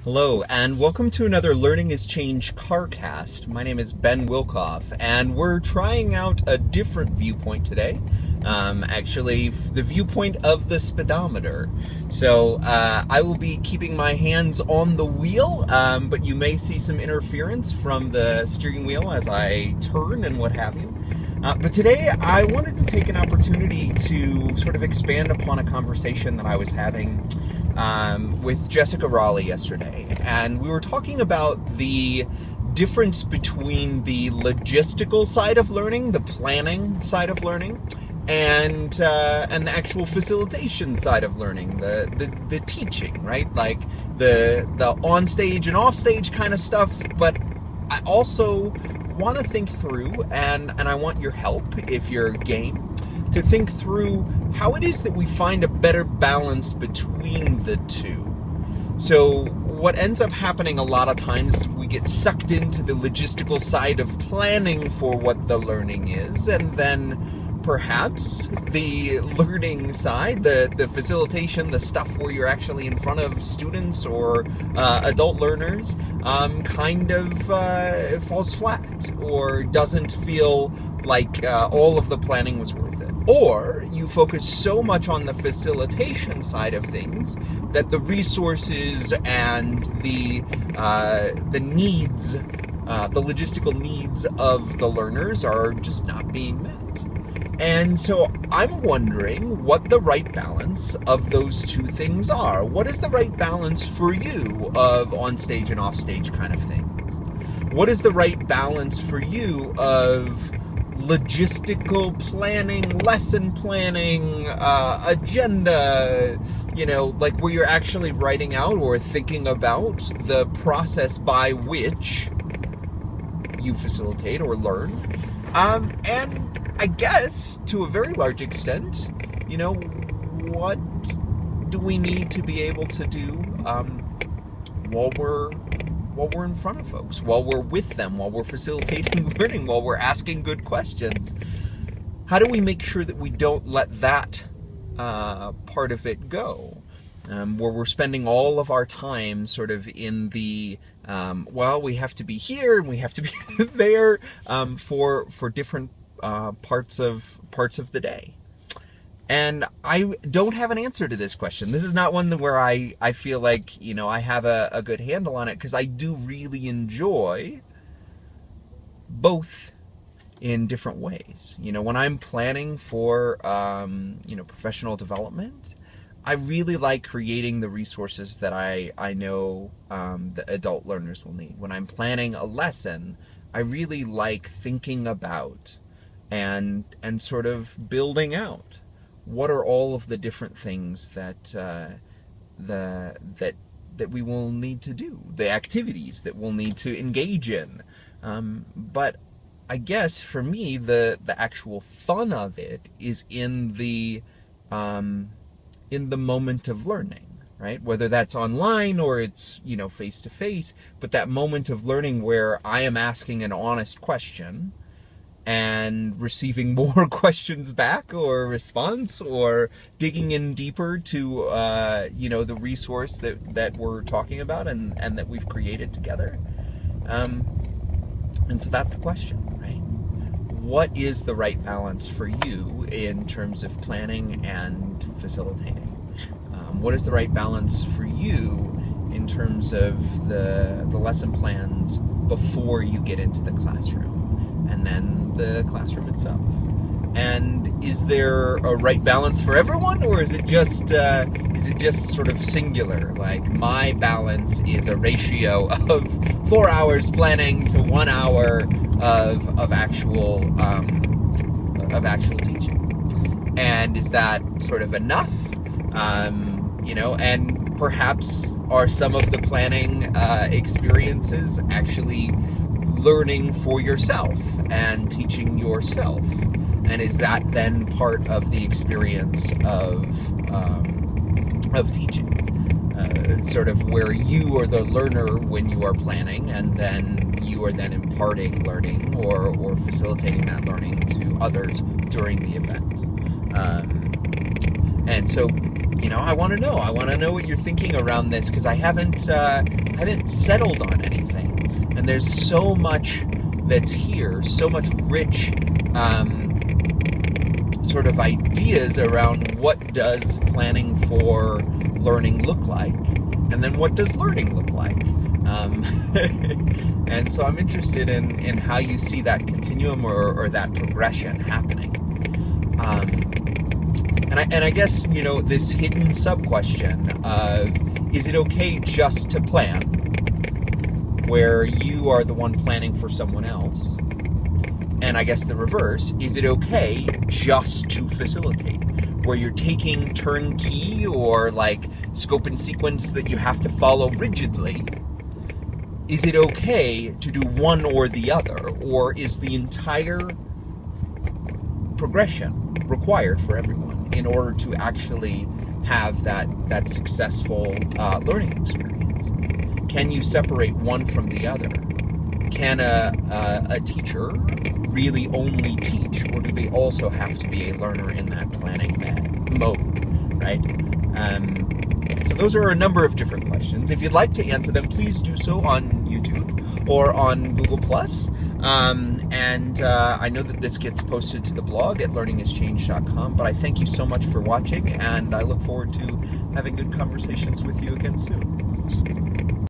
Hello, and welcome to another Learning is Change carcast. My name is Ben Wilkoff, and we're trying out a different viewpoint today. Actually, the viewpoint of the speedometer. So I will be keeping my hands on the wheel, but you may see some interference from the steering wheel as I turn and what have you. But today I wanted to take an opportunity to sort of expand upon a conversation that I was having with Jessica Raleigh yesterday. And we were talking about the difference between the logistical side of learning, the planning side of learning, and the actual facilitation side of learning, the teaching, right? Like the on-stage and off-stage kind of stuff. But I also want to think through, and I want your help if you're game, to think through how it is that we find a better balance between the two. So what ends up happening a lot of times, we get sucked into the logistical side of planning for what the learning is, and then perhaps the learning side, the facilitation, the stuff where you're actually in front of students or adult learners, kind of falls flat or doesn't feel like all of the planning was worth it. Or you focus so much on the facilitation side of things that the resources and the needs, the logistical needs of the learners are just not being met. And so I'm wondering what the right balance of those two things are. What is the right balance for you of on-stage and off-stage kind of things? What is the right balance for you of logistical planning, lesson planning, agenda, like where you're actually writing out or thinking about the process by which you facilitate or learn? And I guess, to a very large extent, what do we need to be able to do while we're in front of folks, while we're with them, while we're facilitating learning, while we're asking good questions? How do we make sure that we don't let that part of it go? Where we're spending all of our time sort of in the, we have to be here and we have to be there for different parts of the day. And I don't have an answer to this question. This is not one where I feel like, I have a good handle on it, because I do really enjoy both in different ways. When I'm planning for, professional development, I really like creating the resources that I know the adult learners will need. When I'm planning a lesson, I really like thinking about and sort of building out what are all of the different things that we will need to do, the activities that we'll need to engage in. But I guess for me, the actual fun of it is in the moment of learning, right? Whether that's online or it's face to face, but that moment of learning where I am asking an honest question and receiving more questions back or response, or digging in deeper to the resource that we're talking about and that we've created together. And so that's the question, right? What is the right balance for you in terms of planning and facilitating? What is the right balance for you in terms of the lesson plans before you get into the classroom, and then the classroom itself? And is there a right balance for everyone, or is it just sort of singular? Like, my balance is a ratio of 4 hours planning to 1 hour of actual teaching, and is that sort of enough? And perhaps are some of the planning experiences actually learning for yourself and teaching yourself? And is that then part of the experience of teaching? Sort of where you are the learner when you are planning, and then you are then imparting learning or facilitating that learning to others during the event. And so I want to know. I want to know what you're thinking around this, because I haven't settled on anything. And there's so much that's here, so much rich sort of ideas around what does planning for learning look like, and then what does learning look like. And so I'm interested in how you see that continuum or that progression happening. And I guess, this hidden sub-question of, is it okay just to plan, where you are the one planning for someone else? And I guess the reverse, is it okay just to facilitate, where you're taking turnkey or like scope and sequence that you have to follow rigidly? Is it okay to do one or the other, or is the entire progression required for everyone in order to actually have that successful learning experience? Can you separate one from the other? Can a teacher really only teach, or do they also have to be a learner in that planning mode, right? So those are a number of different questions. If you'd like to answer them, please do so on YouTube or on Google+. And I know that this gets posted to the blog at learningischange.com, but I thank you so much for watching, and I look forward to having good conversations with you again soon.